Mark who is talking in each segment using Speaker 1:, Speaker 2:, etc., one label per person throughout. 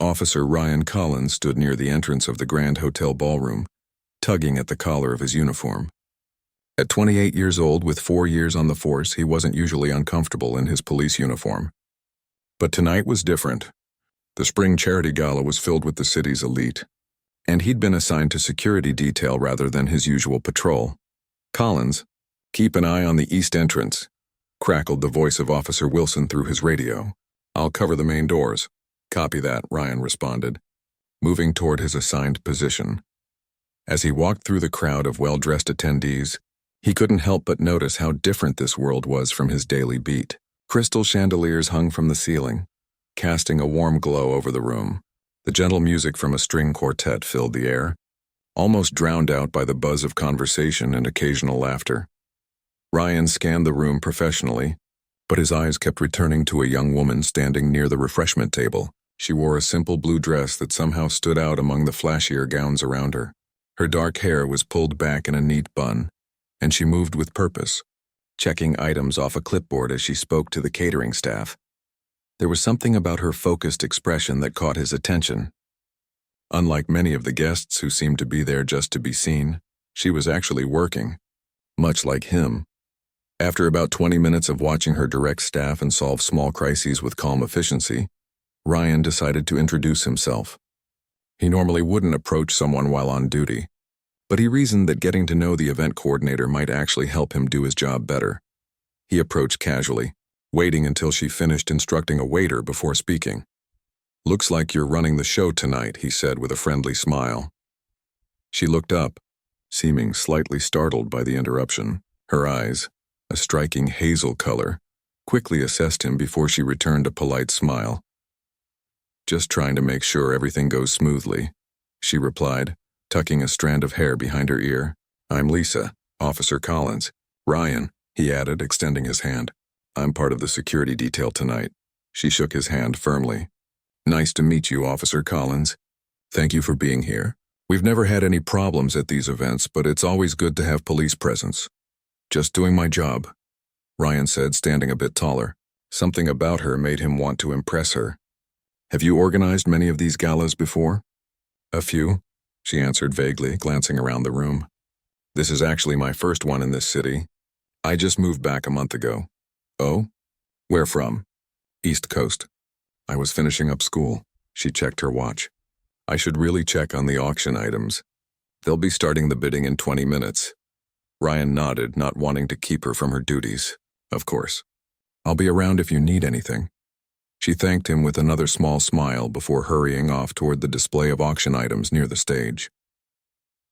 Speaker 1: Officer Ryan Collins stood near the entrance of the Grand Hotel ballroom, tugging at the collar of his uniform. At 28 years old with 4 years on the force, he wasn't usually uncomfortable in his police uniform. But tonight was different. The spring charity gala was filled with the city's elite, and he'd been assigned to security detail rather than his usual patrol. "Collins, keep an eye on the east entrance," crackled the voice of Officer Wilson through his radio. "I'll cover the main doors." "Copy that," Ryan responded, moving toward his assigned position. As he walked through the crowd of well-dressed attendees, he couldn't help but notice how different this world was from his daily beat. Crystal chandeliers hung from the ceiling, casting a warm glow over the room. The gentle music from a string quartet filled the air, almost drowned out by the buzz of conversation and occasional laughter. Ryan scanned the room professionally, but his eyes kept returning to a young woman standing near the refreshment table. She wore a simple blue dress that somehow stood out among the flashier gowns around her. Her dark hair was pulled back in a neat bun, and she moved with purpose, checking items off a clipboard as she spoke to the catering staff. There was something about her focused expression that caught his attention. Unlike many of the guests who seemed to be there just to be seen, she was actually working, much like him. After about 20 minutes of watching her direct staff and solve small crises with calm efficiency, Ryan decided to introduce himself. He normally wouldn't approach someone while on duty, but he reasoned that getting to know the event coordinator might actually help him do his job better. He approached casually, waiting until she finished instructing a waiter before speaking. "Looks like you're running the show tonight," he said with a friendly smile. She looked up, seeming slightly startled by the interruption. Her eyes, a striking hazel color, quickly assessed him before she returned a polite smile. "Just trying to make sure everything goes smoothly," she replied, tucking a strand of hair behind her ear. "I'm Lisa, Officer Collins." "Ryan," he added, extending his hand. "I'm part of the security detail tonight." She shook his hand firmly. "Nice to meet you, Officer Collins. Thank you for being here. We've never had any problems at these events, but it's always good to have police presence." "Just doing my job," Ryan said, standing a bit taller. Something about her made him want to impress her. "Have you organized many of these galas before?" "A few," she answered vaguely, glancing around the room. "This is actually my first one in this city. I just moved back a month ago." "Oh? Where from?" "East Coast. I was finishing up school." She checked her watch. "I should really check on the auction items. They'll be starting the bidding in 20 minutes. Ryan nodded, not wanting to keep her from her duties. "Of course. I'll be around if you need anything." She thanked him with another small smile before hurrying off toward the display of auction items near the stage.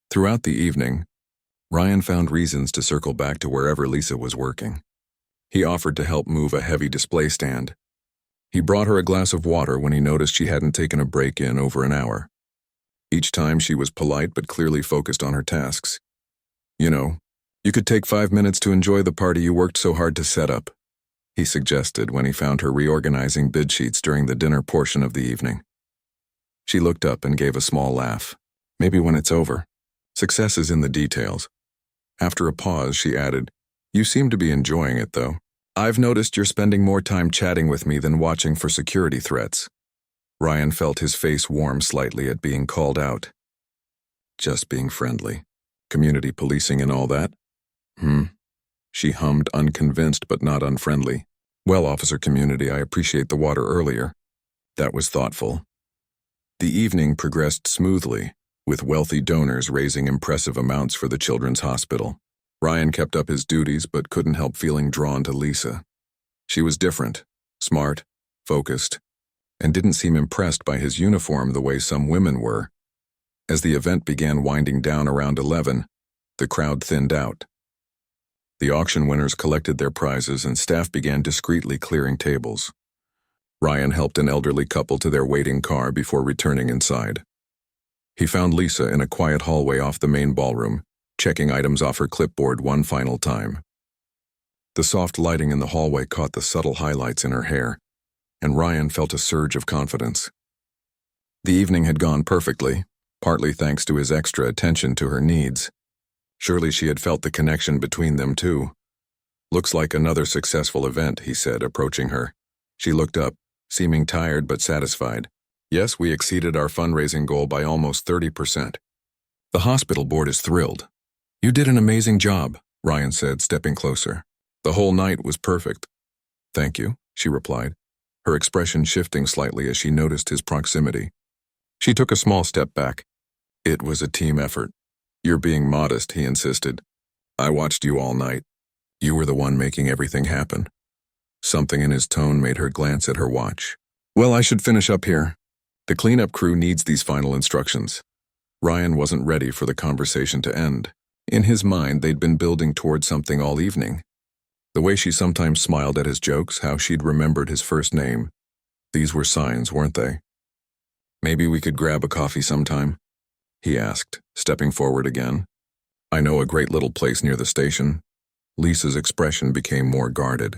Speaker 1: Throughout the evening, Ryan found reasons to circle back to wherever Lisa was working. He offered to help move a heavy display stand. He brought her a glass of water when he noticed she hadn't taken a break in over an hour. Each time she was polite but clearly focused on her tasks. "You know, you could take 5 minutes to enjoy the party you worked so hard to set up," he suggested when he found her reorganizing bid sheets during the dinner portion of the evening. She looked up and gave a small laugh. "Maybe when it's over. Success is in the details." After a pause, she added, "You seem to be enjoying it, though. I've noticed you're spending more time chatting with me than watching for security threats." Ryan felt his face warm slightly at being called out. "Just being friendly. Community policing and all that?" She hummed, unconvinced but not unfriendly. "Well, Officer Community, I appreciate the water earlier." That was thoughtful. The evening progressed smoothly, with wealthy donors raising impressive amounts for the Children's Hospital. Ryan kept up his duties but couldn't help feeling drawn to Lisa. She was different, smart, focused, and didn't seem impressed by his uniform the way some women were. As the event began winding down around 11, the crowd thinned out. The auction winners collected their prizes and staff began discreetly clearing tables. Ryan helped an elderly couple to their waiting car before returning inside. He found Lisa in a quiet hallway off the main ballroom, checking items off her clipboard one final time. The soft lighting in the hallway caught the subtle highlights in her hair, and Ryan felt a surge of confidence. The evening had gone perfectly, partly thanks to his extra attention to her needs. Surely she had felt the connection between them too. "Looks like another successful event," he said, approaching her. She looked up, seeming tired but satisfied. Yes, we exceeded our fundraising goal by almost 30%. The hospital board is thrilled. You did an amazing job, Ryan said, stepping closer. The whole night was perfect. Thank you, she replied, her expression shifting slightly as she noticed his proximity. She took a small step back. It was a team effort. You're being modest, he insisted. I watched you all night. You were the one making everything happen. Something in his tone made her glance at her watch. Well, I should finish up here. The cleanup crew needs these final instructions. Ryan wasn't ready for the conversation to end. In his mind, they'd been building toward something all evening. The way she sometimes smiled at his jokes, how she'd remembered his first name. These were signs, weren't they? Maybe we could grab a coffee sometime, he asked, stepping forward again. I know a great little place near the station. Lisa's expression became more guarded.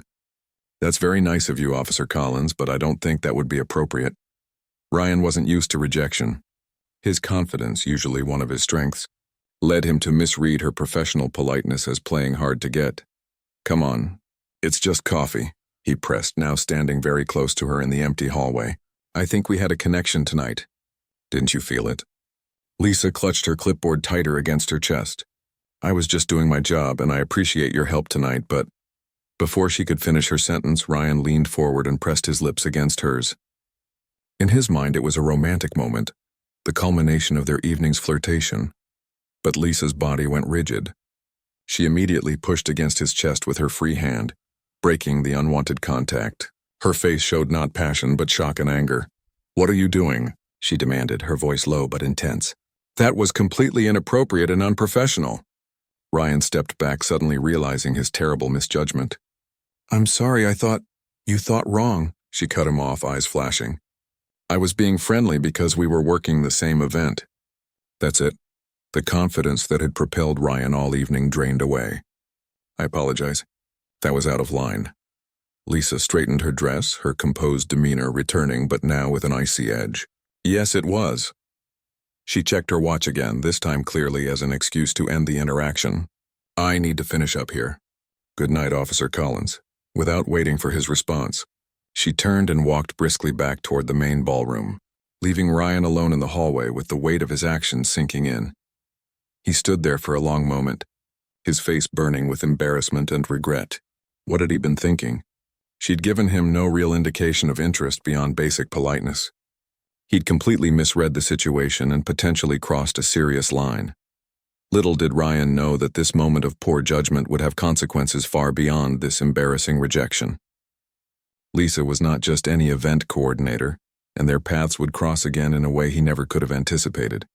Speaker 1: That's very nice of you, Officer Collins, but I don't think that would be appropriate. Ryan wasn't used to rejection. His confidence, usually one of his strengths, led him to misread her professional politeness as playing hard to get. Come on, it's just coffee, he pressed, now standing very close to her in the empty hallway. I think we had a connection tonight. Didn't you feel it? Lisa clutched her clipboard tighter against her chest. I was just doing my job, and I appreciate your help tonight, but... Before she could finish her sentence, Ryan leaned forward and pressed his lips against hers. In his mind, it was a romantic moment, the culmination of their evening's flirtation. But Lisa's body went rigid. She immediately pushed against his chest with her free hand, breaking the unwanted contact. Her face showed not passion, but shock and anger. What are you doing? She demanded, her voice low but intense. That was completely inappropriate and unprofessional. Ryan stepped back, suddenly realizing his terrible misjudgment. I'm sorry, you thought wrong, she cut him off, eyes flashing. I was being friendly because we were working the same event. That's it. The confidence that had propelled Ryan all evening drained away. I apologize. That was out of line. Lisa straightened her dress, her composed demeanor returning, but now with an icy edge. Yes, it was. She checked her watch again, this time clearly as an excuse to end the interaction. I need to finish up here. Good night, Officer Collins. Without waiting for his response, she turned and walked briskly back toward the main ballroom, leaving Ryan alone in the hallway with the weight of his actions sinking in. He stood there for a long moment, his face burning with embarrassment and regret. What had he been thinking? She'd given him no real indication of interest beyond basic politeness. He'd completely misread the situation and potentially crossed a serious line. Little did Ryan know that this moment of poor judgment would have consequences far beyond this embarrassing rejection. Lisa was not just any event coordinator, and their paths would cross again in a way he never could have anticipated.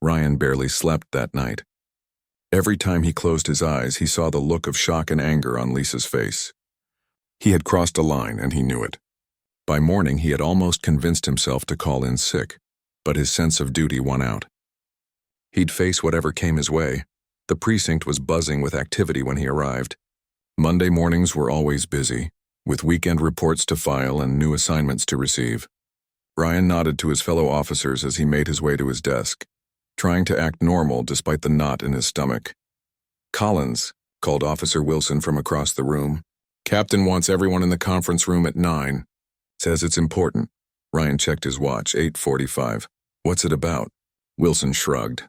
Speaker 1: Ryan barely slept that night. Every time he closed his eyes, he saw the look of shock and anger on Lisa's face. He had crossed a line, and he knew it. By morning, he had almost convinced himself to call in sick, but his sense of duty won out. He'd face whatever came his way. The precinct was buzzing with activity when he arrived. Monday mornings were always busy, with weekend reports to file and new assignments to receive. Ryan nodded to his fellow officers as he made his way to his desk, trying to act normal despite the knot in his stomach. Collins, called Officer Wilson from across the room. Captain wants everyone in the conference room at 9. Says it's important. Ryan checked his watch, 8:45. What's it about? Wilson shrugged.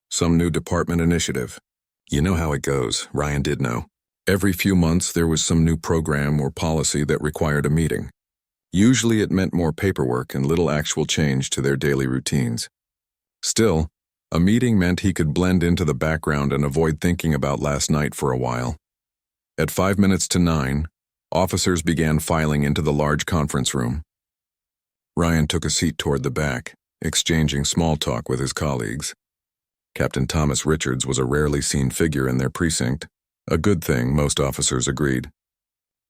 Speaker 1: Some new department initiative. You know how it goes, Ryan did know. Every few months there was some new program or policy that required a meeting. Usually it meant more paperwork and little actual change to their daily routines. Still, a meeting meant he could blend into the background and avoid thinking about last night for a while. At 5 minutes to 9, officers began filing into the large conference room. Ryan took a seat toward the back, exchanging small talk with his colleagues. Captain Thomas Richards was a rarely seen figure in their precinct, a good thing, most officers agreed.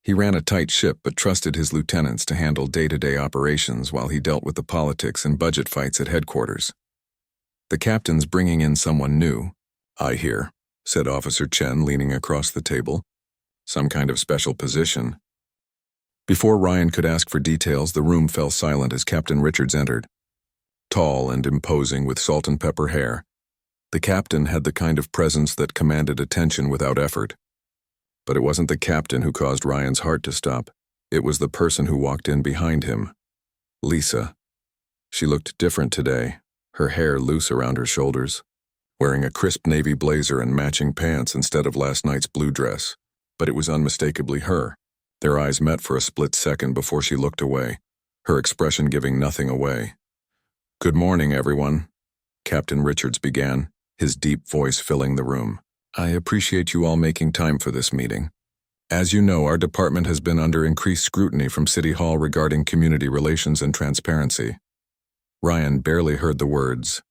Speaker 1: He ran a tight ship but trusted his lieutenants to handle day-to-day operations while he dealt with the politics and budget fights at headquarters. The captain's bringing in someone new. I hear, said Officer Chen, leaning across the table. Some kind of special position. Before Ryan could ask for details, the room fell silent as Captain Richards entered. Tall and imposing with salt and pepper hair, the captain had the kind of presence that commanded attention without effort. But it wasn't the captain who caused Ryan's heart to stop. It was the person who walked in behind him. Lisa. She looked different today, her hair loose around her shoulders, wearing a crisp navy blazer and matching pants instead of last night's blue dress. But it was unmistakably her. Their eyes met for a split second before she looked away, her expression giving nothing away. "Good morning, everyone," Captain Richards began, his deep voice filling the room. "I appreciate you all making time for this meeting. As you know, our department has been under increased scrutiny from City Hall regarding community relations and transparency." Ryan barely heard the words.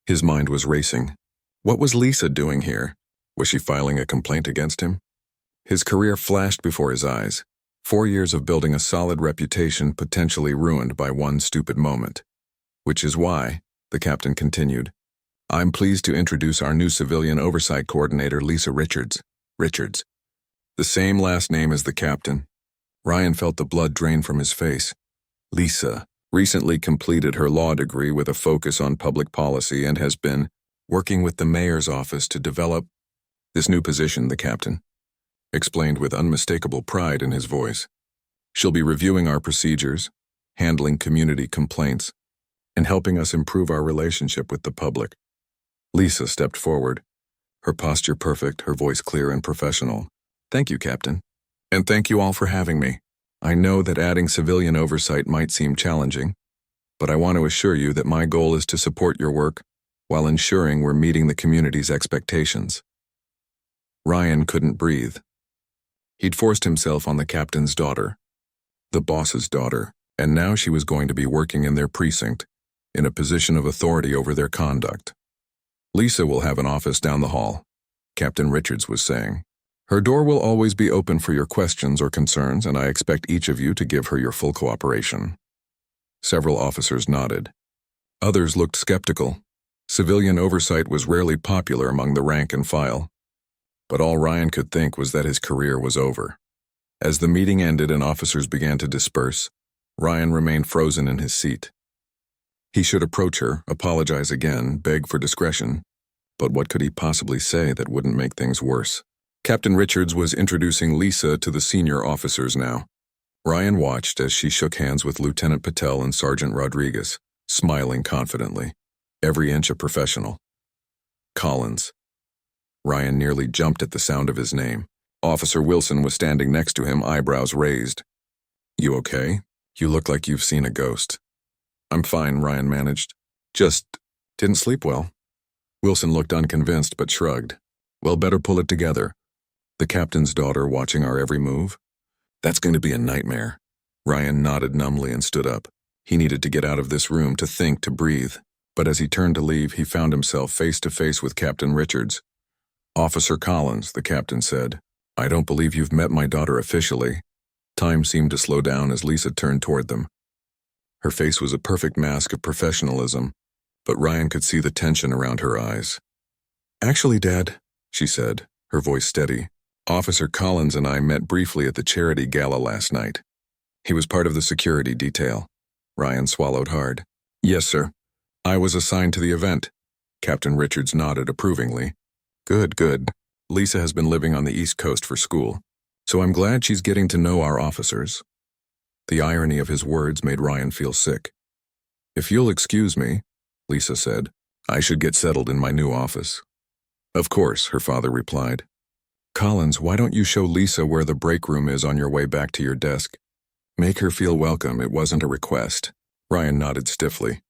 Speaker 1: His mind was racing. What was Lisa doing here? Was she filing a complaint against him? His career flashed before his eyes. 4 years of building a solid reputation potentially ruined by one stupid moment. "Which is why," the captain continued, "I'm pleased to introduce our new civilian oversight coordinator, Lisa Richards." Richards. The same last name as the captain. Ryan felt the blood drain from his face. Lisa recently completed her law degree with a focus on public policy and has been working with the mayor's office to develop this new position, the captain explained with unmistakable pride in his voice. "She'll be reviewing our procedures, handling community complaints, and helping us improve our relationship with the public." Lisa stepped forward, her posture perfect, her voice clear and professional. "Thank you, Captain. And thank you all for having me. I know that adding civilian oversight might seem challenging, but I want to assure you that my goal is to support your work while ensuring we're meeting the community's expectations." Ryan couldn't breathe. He'd forced himself on the captain's daughter, the boss's daughter, and now she was going to be working in their precinct, in a position of authority over their conduct. "Lisa will have an office down the hall," Captain Richards was saying. "Her door will always be open for your questions or concerns, and I expect each of you to give her your full cooperation." Several officers nodded. Others looked skeptical. Civilian oversight was rarely popular among the rank and file. But all Ryan could think was that his career was over. As the meeting ended and officers began to disperse, Ryan remained frozen in his seat. He should approach her, apologize again, beg for discretion, but what could he possibly say that wouldn't make things worse? Captain Richards was introducing Lisa to the senior officers now. Ryan watched as she shook hands with Lieutenant Patel and Sergeant Rodriguez, smiling confidently, every inch a professional. Collins. Ryan nearly jumped at the sound of his name. Officer Wilson was standing next to him, eyebrows raised. "You okay? You look like you've seen a ghost." "I'm fine," Ryan managed. "Just didn't sleep well." Wilson looked unconvinced but shrugged. "Well, better pull it together. The captain's daughter watching our every move? That's going to be a nightmare." Ryan nodded numbly and stood up. He needed to get out of this room, to think, to breathe. But as he turned to leave, he found himself face to face with Captain Richards. "Officer Collins," the captain said, "I don't believe you've met my daughter officially." Time seemed to slow down as Lisa turned toward them. Her face was a perfect mask of professionalism, but Ryan could see the tension around her eyes. "Actually, Dad," she said, her voice steady, "Officer Collins and I met briefly at the charity gala last night. He was part of the security detail." Ryan swallowed hard. "Yes, sir. I was assigned to the event." Captain Richards nodded approvingly. "Good, good. Lisa has been living on the East Coast for school, so I'm glad she's getting to know our officers." The irony of his words made Ryan feel sick. "If you'll excuse me," Lisa said, "I should get settled in my new office." "Of course," her father replied. "Collins, why don't you show Lisa where the break room is on your way back to your desk? Make her feel welcome. It wasn't a request." Ryan nodded stiffly.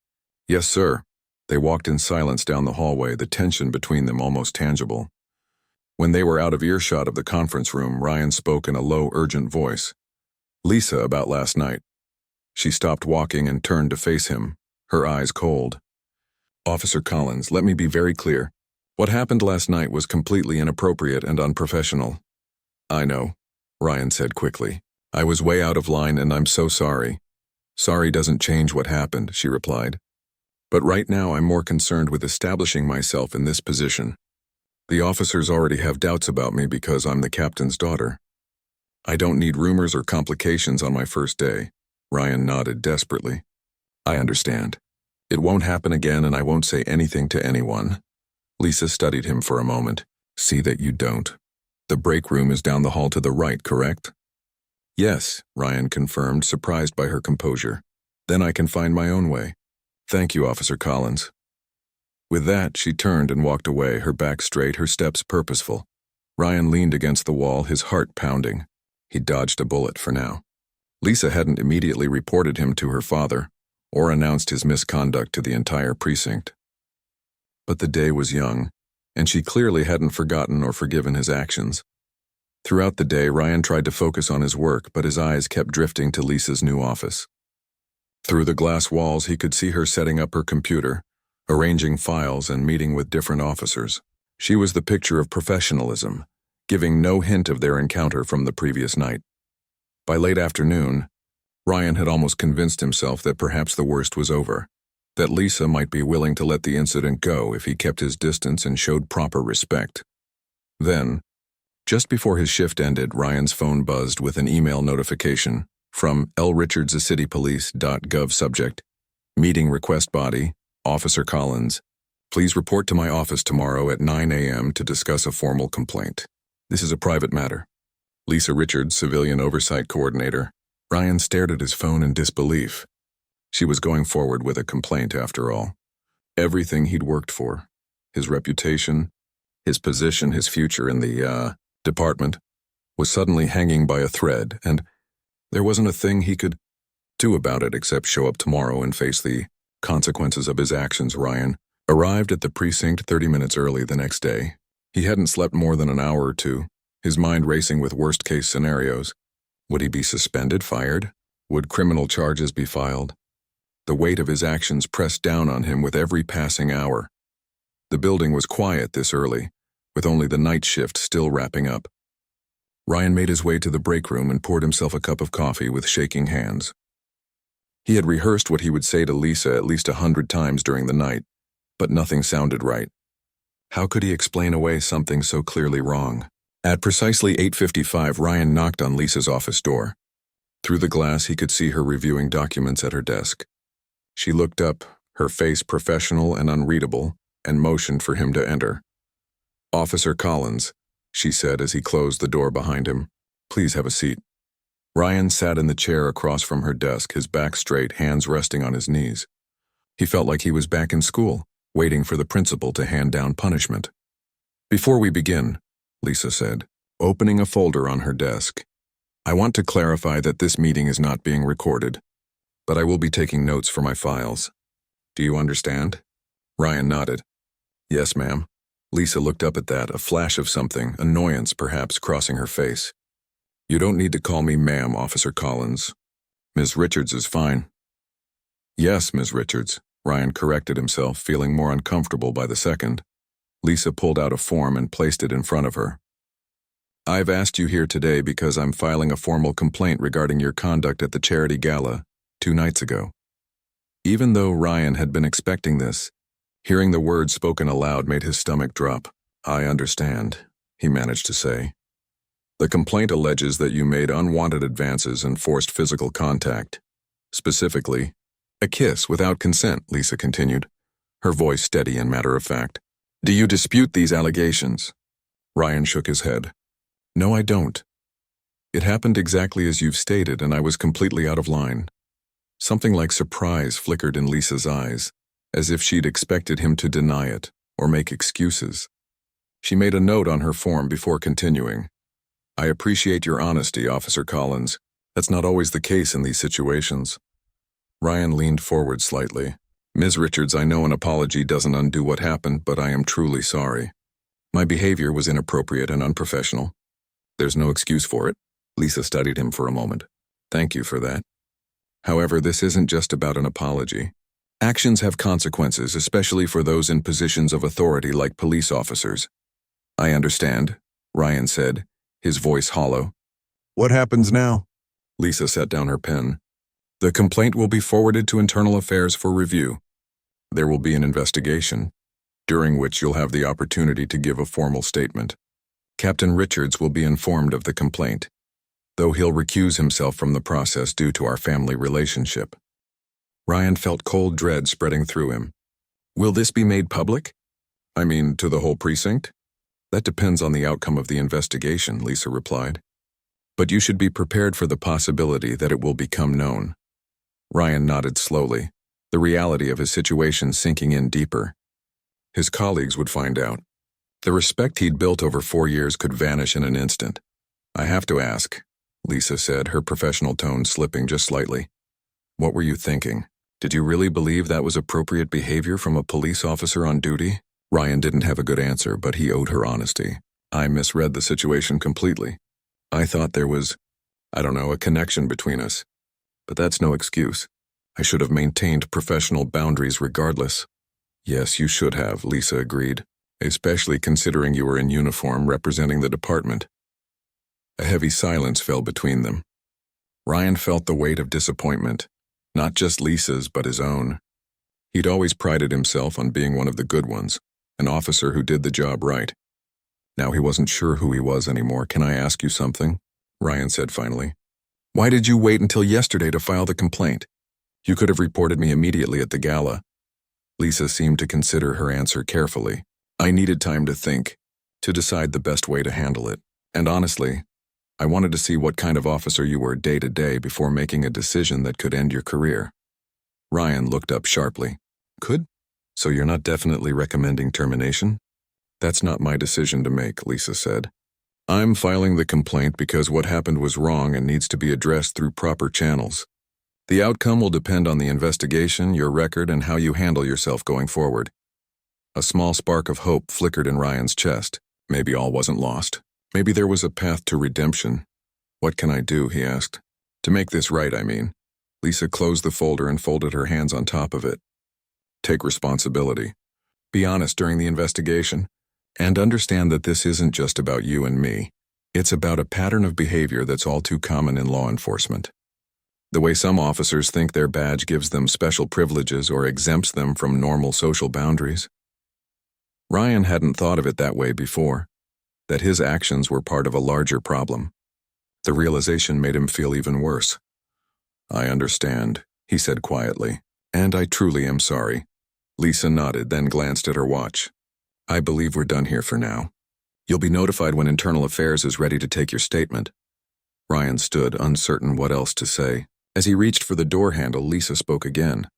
Speaker 1: "Yes, sir." They walked in silence down the hallway, the tension between them almost tangible. When they were out of earshot of the conference room, Ryan spoke in a low, urgent voice. "Lisa, about last night." She stopped walking and turned to face him, her eyes cold. "Officer Collins, let me be very clear. What happened last night was completely inappropriate and unprofessional." "I know," Ryan said quickly. "I was way out of line and I'm so sorry." "Sorry doesn't change what happened," she replied. "But right now I'm more concerned with establishing myself in this position. The officers already have doubts about me because I'm the captain's daughter. I don't need rumors or complications on my first day." Ryan nodded desperately. "I understand. It won't happen again and I won't say anything to anyone." Lisa studied him for a moment. "See that you don't. The break room is down the hall to the right, correct?" "Yes," Ryan confirmed, surprised by her composure. Then I can find my own way. Thank you, Officer Collins. With that, she turned and walked away, her back straight, her steps purposeful. Ryan leaned against the wall, his heart pounding. He dodged a bullet for now. Lisa hadn't immediately reported him to her father or announced his misconduct to the entire precinct. But the day was young, and she clearly hadn't forgotten or forgiven his actions. Throughout the day, Ryan tried to focus on his work, but his eyes kept drifting to Lisa's new office. Through the glass walls, he could see her setting up her computer, arranging files and meeting with different officers. She was the picture of professionalism, giving no hint of their encounter from the previous night. By late afternoon, Ryan had almost convinced himself that perhaps the worst was over, that Lisa might be willing to let the incident go if he kept his distance and showed proper respect. Then, just before his shift ended, Ryan's phone buzzed with an email notification from lrichardscitypolice.gov subject, meeting request body, Officer Collins. Please report to my office tomorrow at 9 a.m. to discuss a formal complaint. This is a private matter. Lisa Richards, Civilian Oversight Coordinator. Ryan stared at his phone in disbelief. She was going forward with a complaint after all. Everything he'd worked for, his reputation, his position, his future in the, department, was suddenly hanging by a thread, and there wasn't a thing he could do about it except show up tomorrow and face the consequences of his actions. Ryan arrived at the precinct 30 minutes early the next day. He hadn't slept more than an hour or two, his mind racing with worst-case scenarios. Would he be suspended, fired? Would criminal charges be filed? The weight of his actions pressed down on him with every passing hour. The building was quiet this early, with only the night shift still wrapping up. Ryan made his way to the break room and poured himself a cup of coffee with shaking hands. He had rehearsed what he would say to Lisa at least 100 times during the night, but nothing sounded right. How could he explain away something so clearly wrong? At precisely 8:55, Ryan knocked on Lisa's office door. Through the glass, he could see her reviewing documents at her desk. She looked up, her face professional and unreadable, and motioned for him to enter. "Officer Collins," she said as he closed the door behind him. "Please have a seat." Ryan sat in the chair across from her desk, his back straight, hands resting on his knees. He felt like he was back in school, waiting for the principal to hand down punishment. "Before we begin," Lisa said, opening a folder on her desk, "I want to clarify that this meeting is not being recorded, but I will be taking notes for my files. Do you understand?" Ryan nodded. "Yes, ma'am." Lisa looked up at that, a flash of something, annoyance perhaps, crossing her face. "You don't need to call me ma'am, Officer Collins. Ms. Richards is fine." "Yes, Ms. Richards," Ryan corrected himself, feeling more uncomfortable by the second. Lisa pulled out a form and placed it in front of her. "I've asked you here today because I'm filing a formal complaint regarding your conduct at the charity gala 2 nights ago." Even though Ryan had been expecting this, hearing the words spoken aloud made his stomach drop. "I understand," he managed to say. "The complaint alleges that you made unwanted advances and forced physical contact. Specifically, a kiss without consent," Lisa continued, her voice steady and matter-of-fact. "Do you dispute these allegations?" Ryan shook his head. "No, I don't. It happened exactly as you've stated, and I was completely out of line." Something like surprise flickered in Lisa's eyes, as if she'd expected him to deny it or make excuses. She made a note on her form before continuing. "I appreciate your honesty, Officer Collins. That's not always the case in these situations." Ryan leaned forward slightly. "Ms. Richards, I know an apology doesn't undo what happened, but I am truly sorry. My behavior was inappropriate and unprofessional. There's no excuse for it." Lisa studied him for a moment. "Thank you for that. However, this isn't just about an apology. Actions have consequences, especially for those in positions of authority like police officers." "I understand," Ryan said, his voice hollow. "What happens now?" Lisa set down her pen. "The complaint will be forwarded to Internal Affairs for review. There will be an investigation, during which you'll have the opportunity to give a formal statement. Captain Richards will be informed of the complaint, though he'll recuse himself from the process due to our family relationship." Ryan felt cold dread spreading through him. "Will this be made public? I mean, to the whole precinct?" "That depends on the outcome of the investigation," Lisa replied. "But you should be prepared for the possibility that it will become known." Ryan nodded slowly, the reality of his situation sinking in deeper. His colleagues would find out. The respect he'd built over 4 years could vanish in an instant. "I have to ask," Lisa said, her professional tone slipping just slightly. "What were you thinking? Did you really believe that was appropriate behavior from a police officer on duty?" Ryan didn't have a good answer, but he owed her honesty. "I misread the situation completely. I thought there was, I don't know, a connection between us. But that's no excuse. I should have maintained professional boundaries regardless." "Yes, you should have," Lisa agreed, "especially considering you were in uniform representing the department." A heavy silence fell between them. Ryan felt the weight of disappointment, not just Lisa's but his own. He'd always prided himself on being one of the good ones, an officer who did the job right. Now he wasn't sure who he was anymore. "Can I ask you something?" Ryan said finally. "Why did you wait until yesterday to file the complaint? You could have reported me immediately at the gala." Lisa seemed to consider her answer carefully. "I needed time to think, to decide the best way to handle it. And honestly, I wanted to see what kind of officer you were day to day before making a decision that could end your career." Ryan looked up sharply. "Could? So you're not definitely recommending termination?" "That's not my decision to make," Lisa said. "I'm filing the complaint because what happened was wrong and needs to be addressed through proper channels. The outcome will depend on the investigation, your record, and how you handle yourself going forward." A small spark of hope flickered in Ryan's chest. Maybe all wasn't lost. Maybe there was a path to redemption. "What can I do?" he asked. "To make this right, I mean." Lisa closed the folder and folded her hands on top of it. "Take responsibility. Be honest during the investigation. And understand that this isn't just about you and me. It's about a pattern of behavior that's all too common in law enforcement. The way some officers think their badge gives them special privileges or exempts them from normal social boundaries." Ryan hadn't thought of it that way before, that his actions were part of a larger problem. The realization made him feel even worse. "I understand," he said quietly, "and I truly am sorry." Lisa nodded, then glanced at her watch. "I believe we're done here for now. You'll be notified when Internal Affairs is ready to take your statement." Ryan stood, uncertain what else to say. As he reached for the door handle, Lisa spoke again.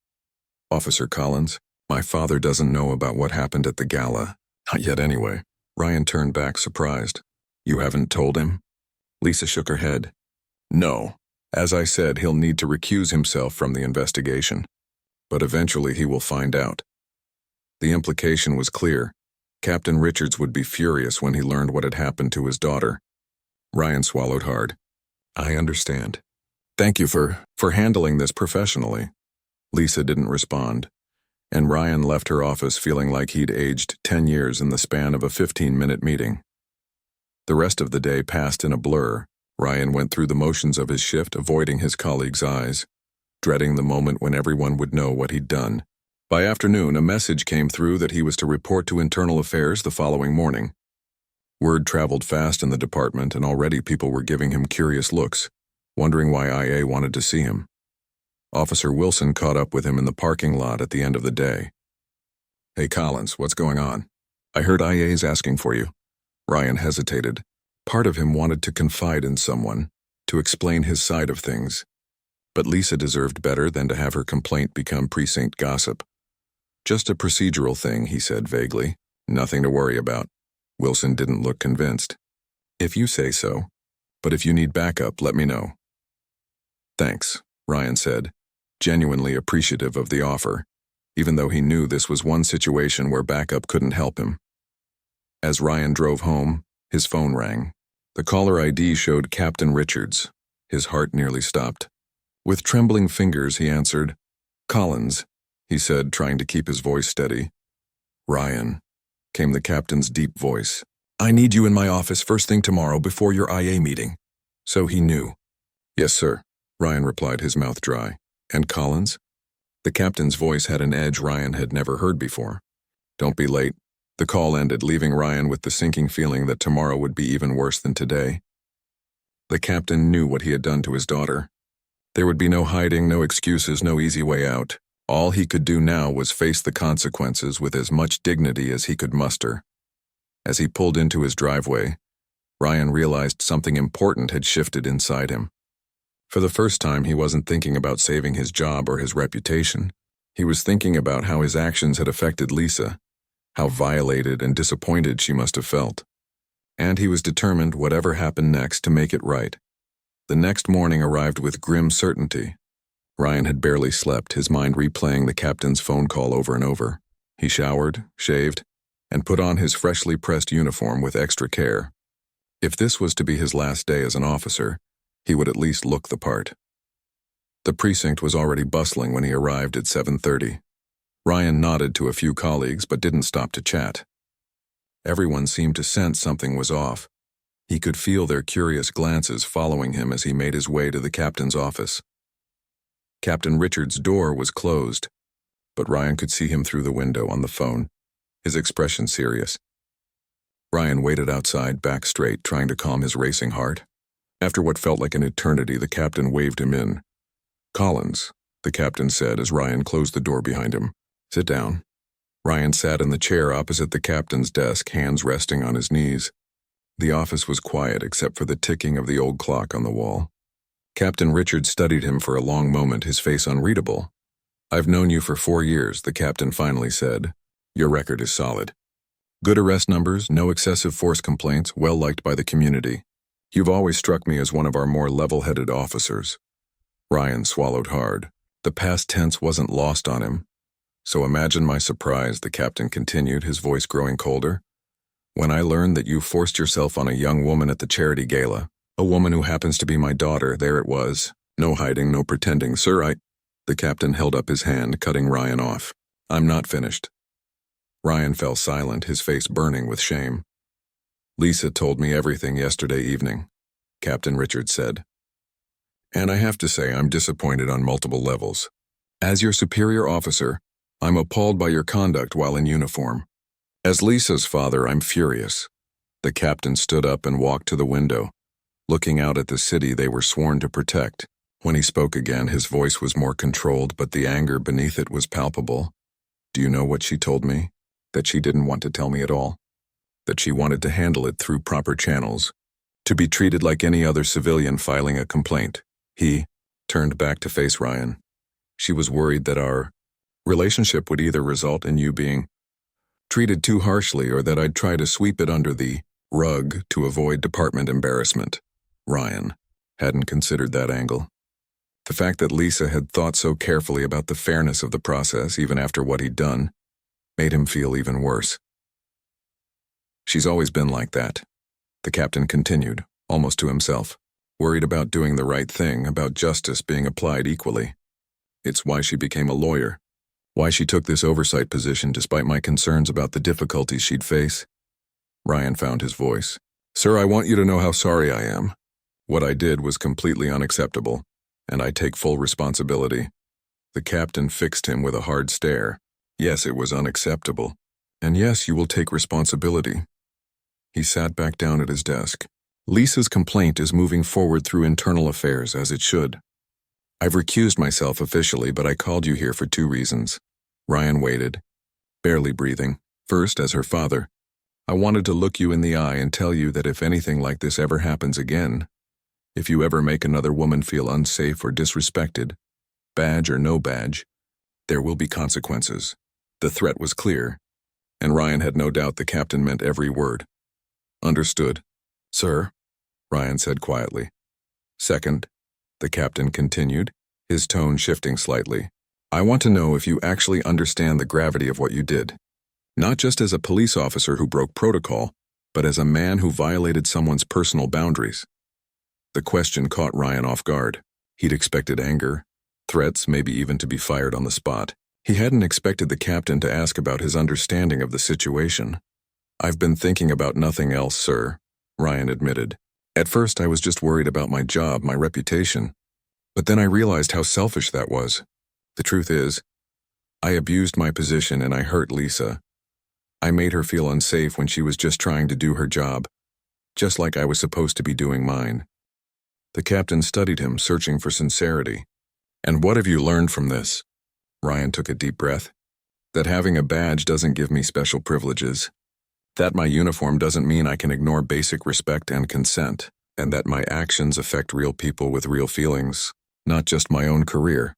Speaker 1: "Officer Collins, my father doesn't know about what happened at the gala. Not yet anyway." Ryan turned back, surprised. "You haven't told him?" Lisa shook her head. "No. As I said, he'll need to recuse himself from the investigation. But eventually he will find out." The implication was clear. Captain Richards would be furious when he learned what had happened to his daughter. Ryan swallowed hard. "I understand. Thank you for handling this professionally." Lisa didn't respond, and Ryan left her office feeling like he'd aged 10 years in the span of a 15-minute meeting. The rest of the day passed in a blur. Ryan went through the motions of his shift, avoiding his colleagues' eyes, dreading the moment when everyone would know what he'd done. By afternoon, a message came through that he was to report to Internal Affairs the following morning. Word traveled fast in the department, and already people were giving him curious looks, wondering why IA wanted to see him. Officer Wilson caught up with him in the parking lot at the end of the day. "Hey Collins, what's going on? I heard IA's asking for you." Ryan hesitated. Part of him wanted to confide in someone, to explain his side of things. But Lisa deserved better than to have her complaint become precinct gossip. "Just a procedural thing," he said vaguely. "Nothing to worry about." Wilson didn't look convinced. "If you say so. But if you need backup, let me know." "Thanks," Ryan said, genuinely appreciative of the offer, even though he knew this was one situation where backup couldn't help him. As Ryan drove home, his phone rang. The caller ID showed Captain Richards. His heart nearly stopped. With trembling fingers, he answered. "Collins," he said, trying to keep his voice steady. "Ryan," came the captain's deep voice. "I need you in my office first thing tomorrow before your IA meeting." So he knew. "Yes, sir," Ryan replied, his mouth dry. "And Collins?" The captain's voice had an edge Ryan had never heard before. "Don't be late." The call ended, leaving Ryan with the sinking feeling that tomorrow would be even worse than today. The captain knew what he had done to his daughter. There would be no hiding, no excuses, no easy way out. All he could do now was face the consequences with as much dignity as he could muster. As he pulled into his driveway, Ryan realized something important had shifted inside him. For the first time, he wasn't thinking about saving his job or his reputation. He was thinking about how his actions had affected Lisa, how violated and disappointed she must have felt. And he was determined, whatever happened next, to make it right. The next morning arrived with grim certainty. Ryan had barely slept, his mind replaying the captain's phone call over and over. He showered, shaved, and put on his freshly pressed uniform with extra care. If this was to be his last day as an officer, he would at least look the part. The precinct was already bustling when he arrived at 7:30. Ryan nodded to a few colleagues but didn't stop to chat. Everyone seemed to sense something was off. He could feel their curious glances following him as he made his way to the captain's office. Captain Richard's door was closed, but Ryan could see him through the window on the phone, his expression serious. Ryan waited outside, back straight, trying to calm his racing heart. After what felt like an eternity, the captain waved him in. "Collins," the captain said as Ryan closed the door behind him. "Sit down." Ryan sat in the chair opposite the captain's desk, hands resting on his knees. The office was quiet except for the ticking of the old clock on the wall. Captain Richard studied him for a long moment, his face unreadable. "I've known you for 4 years," the captain finally said. "Your record is solid. Good arrest numbers, no excessive force complaints, well liked by the community. You've always struck me as one of our more level-headed officers." Ryan swallowed hard. The past tense wasn't lost on him. "So imagine my surprise," the captain continued, his voice growing colder, "when I learned that you forced yourself on a young woman at the charity gala, a woman who happens to be my daughter. There it was. No hiding, no pretending. Sir, The captain held up his hand, cutting Ryan off. "I'm not finished." Ryan fell silent, his face burning with shame. "Lisa told me everything yesterday evening," Captain Richard said. "And I have to say I'm disappointed on multiple levels. As your superior officer, I'm appalled by your conduct while in uniform. As Lisa's father, I'm furious." The captain stood up and walked to the window, looking out at the city they were sworn to protect. When he spoke again, his voice was more controlled, but the anger beneath it was palpable. "Do you know what she told me? That she didn't want to tell me at all. That she wanted to handle it through proper channels. To be treated like any other civilian filing a complaint." He turned back to face Ryan. "She was worried that our relationship would either result in you being treated too harshly or that I'd try to sweep it under the rug to avoid department embarrassment." Ryan hadn't considered that angle. The fact that Lisa had thought so carefully about the fairness of the process, even after what he'd done, made him feel even worse. "She's always been like that," the captain continued, almost to himself, worried about doing the right thing, about justice being applied equally. "It's why she became a lawyer, why she took this oversight position despite my concerns about the difficulties she'd face." Ryan found his voice. "Sir, I want you to know how sorry I am. What I did was completely unacceptable, and I take full responsibility." The captain fixed him with a hard stare. "Yes, it was unacceptable. And yes, you will take responsibility." He sat back down at his desk. "Lisa's complaint is moving forward through internal affairs, as it should. I've recused myself officially, but I called you here for 2 reasons. Ryan waited, barely breathing. "First, as her father, I wanted to look you in the eye and tell you that if anything like this ever happens again, if you ever make another woman feel unsafe or disrespected, badge or no badge, there will be consequences." The threat was clear, and Ryan had no doubt the captain meant every word. "Understood, sir," Ryan said quietly. "Second," the captain continued, his tone shifting slightly, "I want to know if you actually understand the gravity of what you did. Not just as a police officer who broke protocol, but as a man who violated someone's personal boundaries." The question caught Ryan off guard. He'd expected anger, threats, maybe even to be fired on the spot. He hadn't expected the captain to ask about his understanding of the situation. "I've been thinking about nothing else, sir," Ryan admitted. "At first I was just worried about my job, my reputation. But then I realized how selfish that was. The truth is, I abused my position and I hurt Lisa. I made her feel unsafe when she was just trying to do her job, just like I was supposed to be doing mine." The captain studied him, searching for sincerity. "And what have you learned from this?" Ryan took a deep breath. "That having a badge doesn't give me special privileges. That my uniform doesn't mean I can ignore basic respect and consent." and that my actions affect real people with real feelings, not just my own career.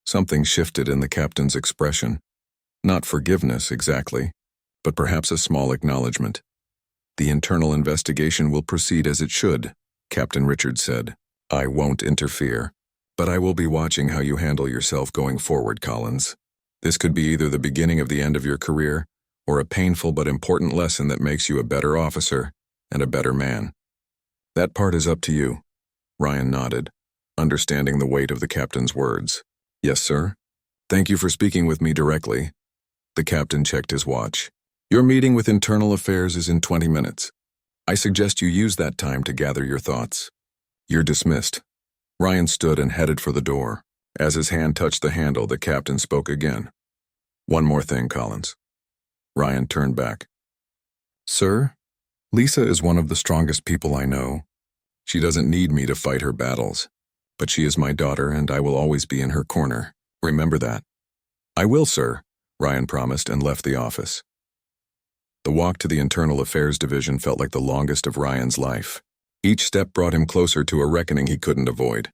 Speaker 1: Something shifted in the captain's expression. Not forgiveness, exactly, but perhaps a small acknowledgement. The internal investigation will proceed as it should, Captain Richard said. I won't interfere, but I will be watching how you handle yourself going forward, Collins. This could be either the beginning of the end of your career, or a painful but important lesson that makes you a better officer and a better man. That part is up to you. Ryan nodded, understanding the weight of the captain's words. Yes, sir. Thank you for speaking with me directly. The captain checked his watch. Your meeting with Internal Affairs is in 20 minutes. I suggest you use that time to gather your thoughts. You're dismissed. Ryan stood and headed for the door. As his hand touched the handle, the captain spoke again. One more thing, Collins. Ryan turned back. Sir, Lisa is one of the strongest people I know. She doesn't need me to fight her battles, but she is my daughter and I will always be in her corner. Remember that. I will, sir, Ryan promised and left the office. The walk to the Internal Affairs Division felt like the longest of Ryan's life. Each step brought him closer to a reckoning he couldn't avoid.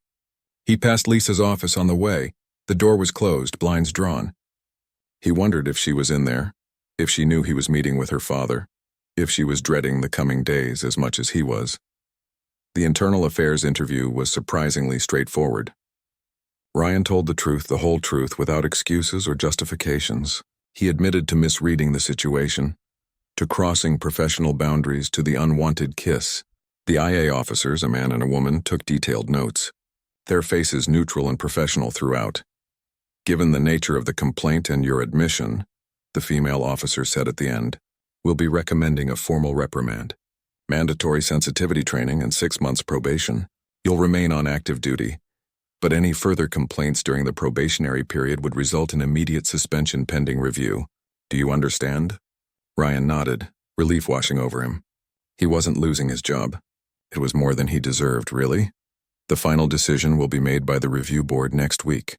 Speaker 1: He passed Lisa's office on the way. The door was closed, blinds drawn. He wondered if she was in there, if she knew he was meeting with her father, if she was dreading the coming days as much as he was. The Internal Affairs interview was surprisingly straightforward. Ryan told the truth, the whole truth, without excuses or justifications. He admitted to misreading the situation, to crossing professional boundaries, to the unwanted kiss. The IA officers, a man and a woman, took detailed notes, their faces neutral and professional throughout. Given the nature of the complaint and your admission, the female officer said at the end, we'll be recommending a formal reprimand, mandatory sensitivity training and 6 months probation. You'll remain on active duty, but any further complaints during the probationary period would result in immediate suspension pending review. Do you understand? Ryan nodded, relief washing over him. He wasn't losing his job. It was more than he deserved, really. The final decision will be made by the review board next week,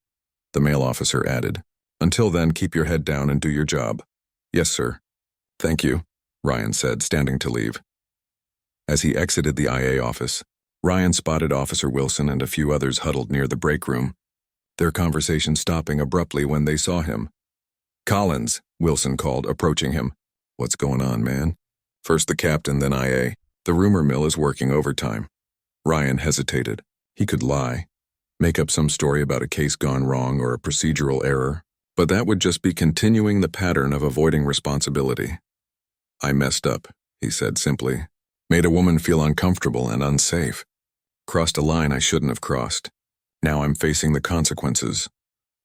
Speaker 1: the male officer added. Until then, keep your head down and do your job. Yes, sir. Thank you, Ryan said, standing to leave. As he exited the IA office, Ryan spotted Officer Wilson and a few others huddled near the break room, their conversation stopping abruptly when they saw him. Collins, Wilson called, approaching him. What's going on, man? First the captain, then IA. The rumor mill is working overtime. Ryan hesitated. He could lie, make up some story about a case gone wrong or a procedural error, but that would just be continuing the pattern of avoiding responsibility. I messed up, he said simply. Made a woman feel uncomfortable and unsafe. Crossed a line I shouldn't have crossed. Now I'm facing the consequences.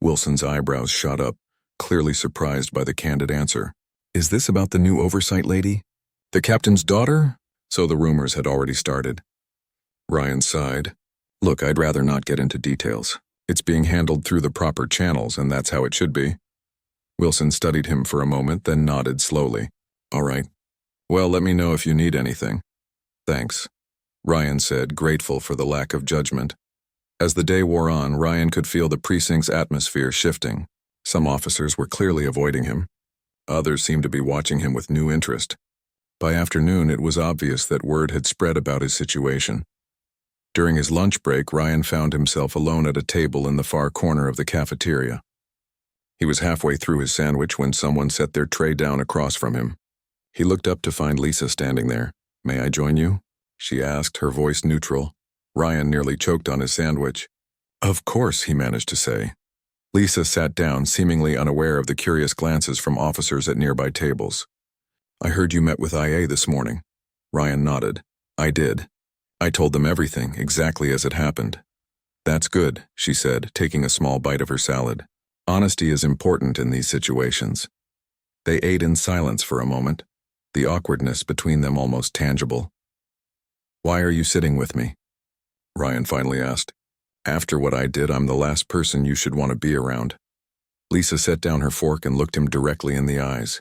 Speaker 1: Wilson's eyebrows shot up, clearly surprised by the candid answer. Is this about the new oversight lady? The captain's daughter? So the rumors had already started. Ryan sighed. Look, I'd rather not get into details. It's being handled through the proper channels, and that's how it should be. Wilson studied him for a moment, then nodded slowly. All right. Well, let me know if you need anything. Thanks, Ryan said, grateful for the lack of judgment. As the day wore on, Ryan could feel the precinct's atmosphere shifting. Some officers were clearly avoiding him. Others seemed to be watching him with new interest. By afternoon, it was obvious that word had spread about his situation. During his lunch break, Ryan found himself alone at a table in the far corner of the cafeteria. He was halfway through his sandwich when someone set their tray down across from him. He looked up to find Lisa standing there. May I join you? She asked, her voice neutral. Ryan nearly choked on his sandwich. Of course, he managed to say. Lisa sat down, seemingly unaware of the curious glances from officers at nearby tables. I heard you met with IA this morning. Ryan nodded. I did. I told them everything, exactly as it happened. That's good, she said, taking a small bite of her salad. Honesty is important in these situations. They ate in silence for a moment, the awkwardness between them almost tangible. Why are you sitting with me? Ryan finally asked. After what I did, I'm the last person you should want to be around. Lisa set down her fork and looked him directly in the eyes.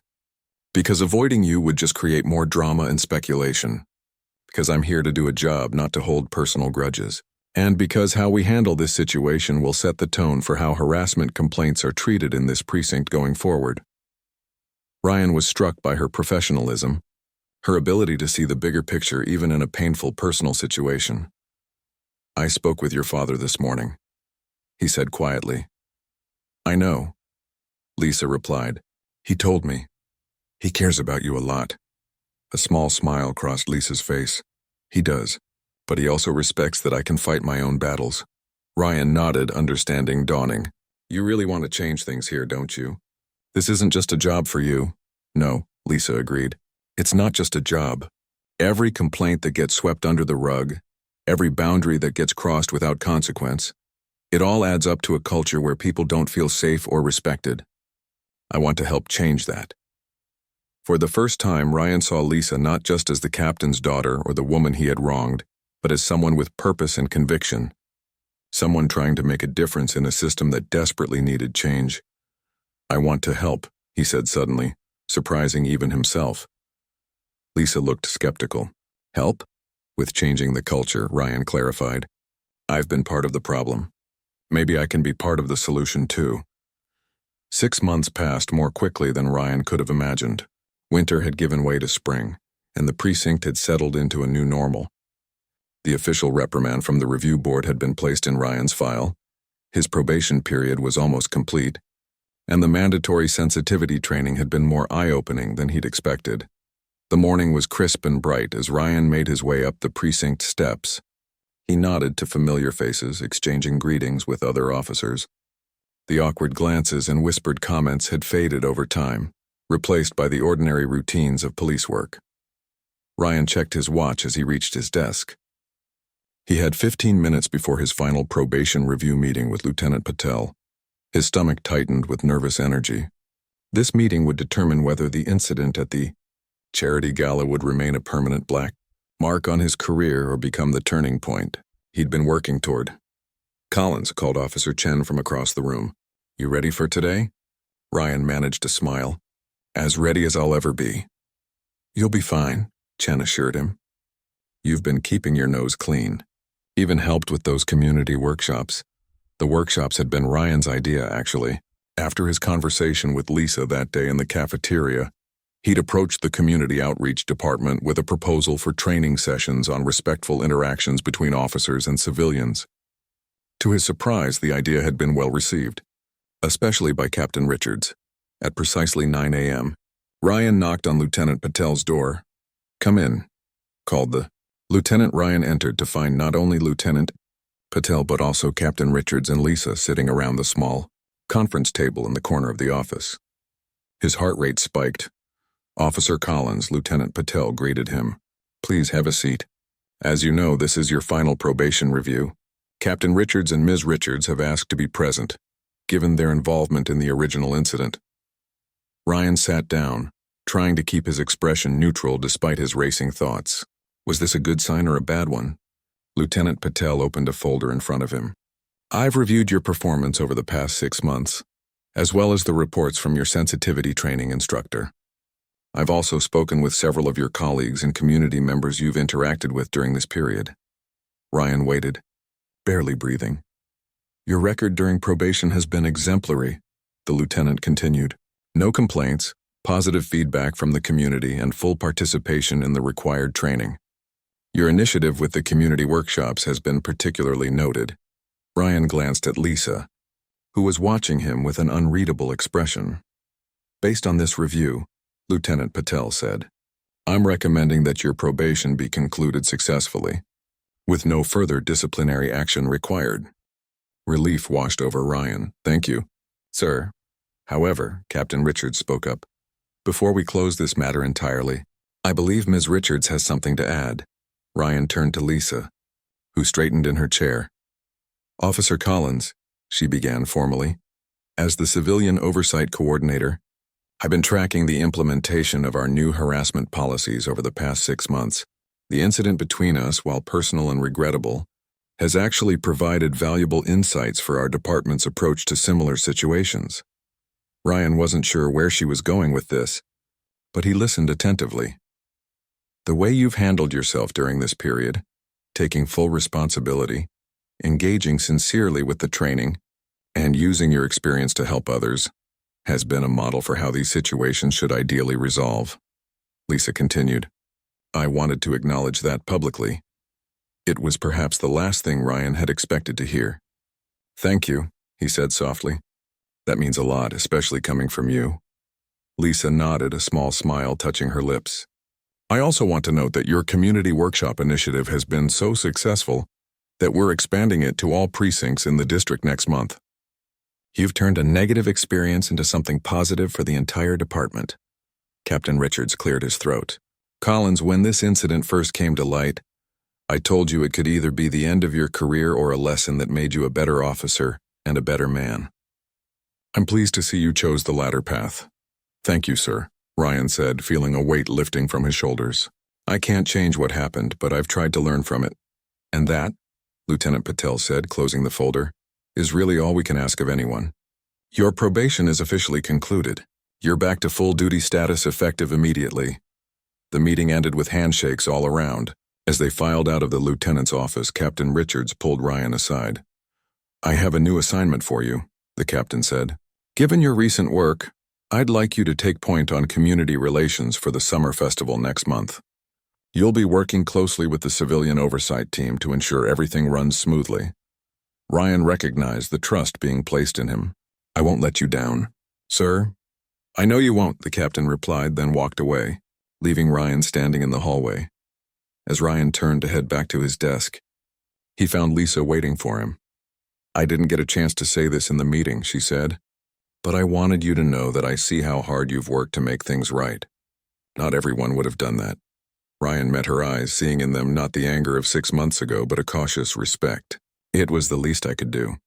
Speaker 1: Because avoiding you would just create more drama and speculation. Because I'm here to do a job, not to hold personal grudges. And because how we handle this situation will set the tone for how harassment complaints are treated in this precinct going forward. Ryan was struck by her professionalism, her ability to see the bigger picture even in a painful personal situation. "I spoke with your father this morning," he said quietly. "I know," Lisa replied. "He told me. He cares about you a lot." A small smile crossed Lisa's face. "He does, but he also respects that I can fight my own battles." Ryan nodded, understanding dawning. "You really want to change things here, don't you? This isn't just a job for you." "No," Lisa agreed. "It's not just a job. Every complaint that gets swept under the rug, every boundary that gets crossed without consequence, it all adds up to a culture where people don't feel safe or respected. I want to help change that." For the first time, Ryan saw Lisa not just as the captain's daughter or the woman he had wronged, but as someone with purpose and conviction. Someone trying to make a difference in a system that desperately needed change. "I want to help," he said suddenly, surprising even himself. Lisa looked skeptical. "Help?" "With changing the culture," Ryan clarified. "I've been part of the problem. Maybe I can be part of the solution too." 6 months passed more quickly than Ryan could have imagined. Winter had given way to spring, and the precinct had settled into a new normal. The official reprimand from the review board had been placed in Ryan's file, his probation period was almost complete, and the mandatory sensitivity training had been more eye-opening than he'd expected. The morning was crisp and bright as Ryan made his way up the precinct steps. He nodded to familiar faces, exchanging greetings with other officers. The awkward glances and whispered comments had faded over time, replaced by the ordinary routines of police work. Ryan checked his watch as he reached his desk. He had 15 minutes before his final probation review meeting with Lieutenant Patel. His stomach tightened with nervous energy. This meeting would determine whether the incident at the charity gala would remain a permanent black mark on his career or become the turning point he'd been working toward. "Collins," called Officer Chen from across the room. "You ready for today?" Ryan managed to smile. "As ready as I'll ever be." "You'll be fine," Chen assured him. "You've been keeping your nose clean. Even helped with those community workshops." The workshops had been Ryan's idea, actually. After his conversation with Lisa that day in the cafeteria, he'd approached the community outreach department with a proposal for training sessions on respectful interactions between officers and civilians. To his surprise, the idea had been well received, especially by Captain Richards. At precisely 9 a.m., Ryan knocked on Lieutenant Patel's door. "Come in," called the Lieutenant. Ryan entered to find not only Lieutenant Patel but also Captain Richards and Lisa sitting around the small conference table in the corner of the office. His heart rate spiked. "Officer Collins," Lieutenant Patel greeted him. "Please have a seat. As you know, this is your final probation review. Captain Richards and Ms. Richards have asked to be present, given their involvement in the original incident." Ryan sat down, trying to keep his expression neutral despite his racing thoughts. Was this a good sign or a bad one? Lieutenant Patel opened a folder in front of him. "I've reviewed your performance over the past 6 months, as well as the reports from your sensitivity training instructor. I've also spoken with several of your colleagues and community members you've interacted with during this period." Ryan waited, barely breathing. "Your record during probation has been exemplary," the lieutenant continued. "No complaints, positive feedback from the community, and full participation in the required training. Your initiative with the community workshops has been particularly noted." Ryan glanced at Lisa, who was watching him with an unreadable expression. "Based on this review," Lieutenant Patel said, "I'm recommending that your probation be concluded successfully, with no further disciplinary action required." Relief washed over Ryan. "Thank you, sir." "However," Captain Richards spoke up, "before we close this matter entirely, I believe Ms. Richards has something to add." Ryan turned to Lisa, who straightened in her chair. "Officer Collins," she began formally, "as the Civilian Oversight Coordinator, I've been tracking the implementation of our new harassment policies over the past 6 months. The incident between us, while personal and regrettable, has actually provided valuable insights for our department's approach to similar situations." Ryan wasn't sure where she was going with this, but he listened attentively. "The way you've handled yourself during this period, taking full responsibility, engaging sincerely with the training, and using your experience to help others, has been a model for how these situations should ideally resolve," Lisa continued. I wanted to acknowledge that publicly. It was perhaps the last thing Ryan had expected to hear. "Thank you," he said softly. "That means a lot, especially coming from you." Lisa nodded, a small smile touching her lips. "I also want to note that your community workshop initiative has been so successful that we're expanding it to all precincts in the district next month. You've turned a negative experience into something positive for the entire department." Captain Richards cleared his throat. "Collins, when this incident first came to light, I told you it could either be the end of your career or a lesson that made you a better officer and a better man. I'm pleased to see you chose the latter path." "Thank you, sir," Ryan said, feeling a weight lifting from his shoulders. "I can't change what happened, but I've tried to learn from it. And that," Lieutenant Patel said, closing the folder, "is really all we can ask of anyone. Your probation is officially concluded. You're back to full duty status effective immediately." The meeting ended with handshakes all around. As they filed out of the lieutenant's office, Captain Richards pulled Ryan aside. "I have a new assignment for you," the captain said. "Given your recent work, I'd like you to take point on community relations for the summer festival next month. You'll be working closely with the civilian oversight team to ensure everything runs smoothly." Ryan recognized the trust being placed in him. "I won't let you down." "Sir?" "I know you won't," the captain replied, then walked away, leaving Ryan standing in the hallway. As Ryan turned to head back to his desk, he found Lisa waiting for him. "I didn't get a chance to say this in the meeting," she said, "but I wanted you to know that I see how hard you've worked to make things right. Not everyone would have done that." Ryan met her eyes, seeing in them not the anger of 6 months ago, but a cautious respect. "It was the least I could do.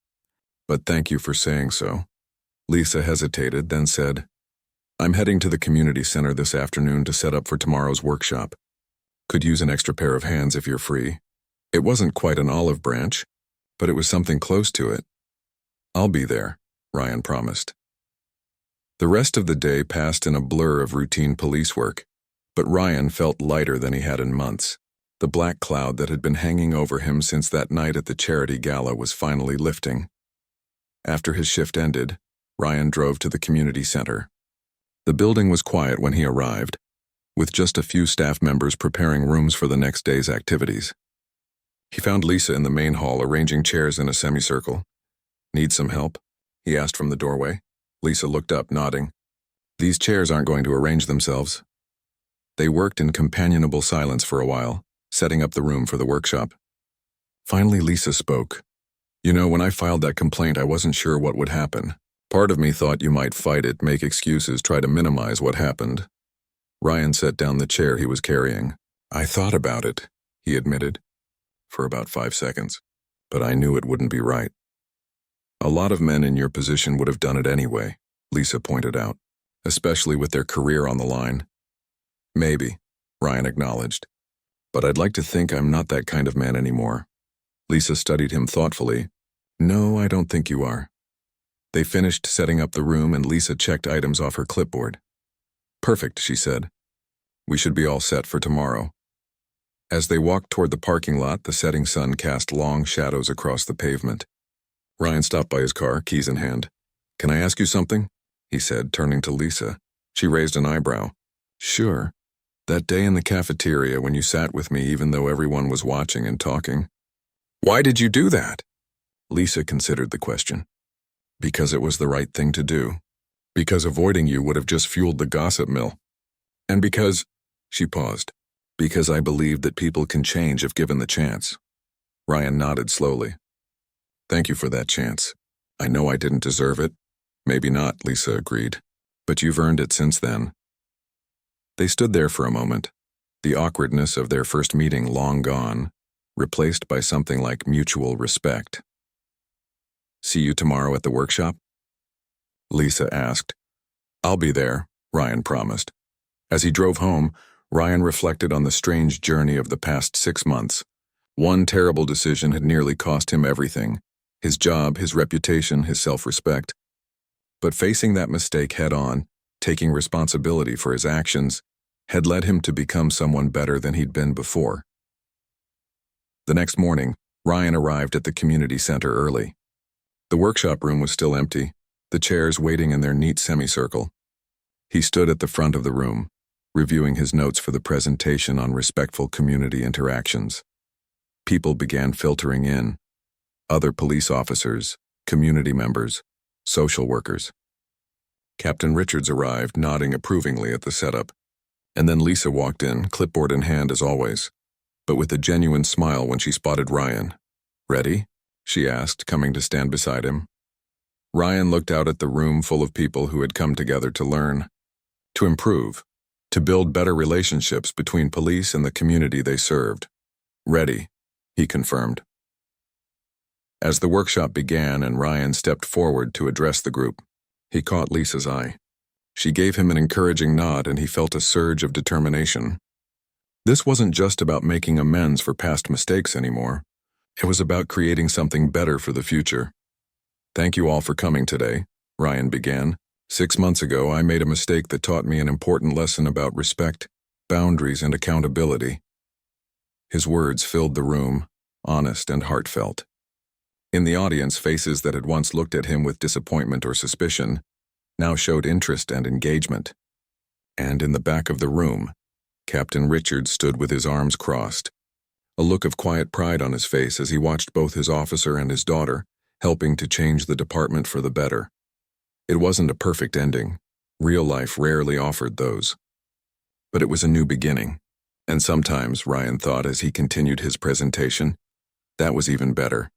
Speaker 1: But thank you for saying so." Lisa hesitated, then said, "I'm heading to the community center this afternoon to set up for tomorrow's workshop. Could use an extra pair of hands if you're free." It wasn't quite an olive branch, but it was something close to it. "I'll be there," Ryan promised. The rest of the day passed in a blur of routine police work, but Ryan felt lighter than he had in months. The black cloud that had been hanging over him since that night at the charity gala was finally lifting. After his shift ended, Ryan drove to the community center. The building was quiet when he arrived, with just a few staff members preparing rooms for the next day's activities. He found Lisa in the main hall arranging chairs in a semicircle. "Need some help?" he asked from the doorway. Lisa looked up, nodding. "These chairs aren't going to arrange themselves." They worked in companionable silence for a while, setting up the room for the workshop. Finally, Lisa spoke. "You know, when I filed that complaint, I wasn't sure what would happen. Part of me thought you might fight it, make excuses, try to minimize what happened." Ryan set down the chair he was carrying. "I thought about it," he admitted, "for about 5 seconds, but I knew it wouldn't be right." "A lot of men in your position would have done it anyway," Lisa pointed out, "especially with their career on the line." "Maybe," Ryan acknowledged, "but I'd like to think I'm not that kind of man anymore." Lisa studied him thoughtfully. "No, I don't think you are." They finished setting up the room and Lisa checked items off her clipboard. "Perfect," she said. "We should be all set for tomorrow." As they walked toward the parking lot, the setting sun cast long shadows across the pavement. Ryan stopped by his car, keys in hand. "Can I ask you something?" he said, turning to Lisa. She raised an eyebrow. "Sure. That day in the cafeteria when you sat with me even though everyone was watching and talking." "Why did you do that?" Lisa considered the question. "Because it was the right thing to do. Because avoiding you would have just fueled the gossip mill. And because," she paused, "because I believed that people can change if given the chance." Ryan nodded slowly. "Thank you for that chance. I know I didn't deserve it." "Maybe not," Lisa agreed. "But you've earned it since then." They stood there for a moment, the awkwardness of their first meeting long gone, replaced by something like mutual respect. "See you tomorrow at the workshop?" Lisa asked. "I'll be there," Ryan promised. As he drove home, Ryan reflected on the strange journey of the past 6 months. One terrible decision had nearly cost him everything: his job, his reputation, his self-respect. But facing that mistake head-on, taking responsibility for his actions, had led him to become someone better than he'd been before. The next morning, Ryan arrived at the community center early. The workshop room was still empty, the chairs waiting in their neat semicircle. He stood at the front of the room, reviewing his notes for the presentation on respectful community interactions. People began filtering in. Other police officers, community members, social workers. Captain Richards arrived, nodding approvingly at the setup. And then Lisa walked in, clipboard in hand as always, but with a genuine smile when she spotted Ryan. "Ready?" she asked, coming to stand beside him. Ryan looked out at the room full of people who had come together to learn, to improve, to build better relationships between police and the community they served. "Ready," he confirmed. As the workshop began and Ryan stepped forward to address the group, he caught Lisa's eye. She gave him an encouraging nod and he felt a surge of determination. This wasn't just about making amends for past mistakes anymore. It was about creating something better for the future. "Thank you all for coming today," Ryan began. "6 months ago, I made a mistake that taught me an important lesson about respect, boundaries, and accountability." His words filled the room, honest and heartfelt. In the audience, faces that had once looked at him with disappointment or suspicion now showed interest and engagement. And in the back of the room, Captain Richards stood with his arms crossed, a look of quiet pride on his face as he watched both his officer and his daughter helping to change the department for the better. It wasn't a perfect ending. Real life rarely offered those. But it was a new beginning. And sometimes, Ryan thought as he continued his presentation, that was even better.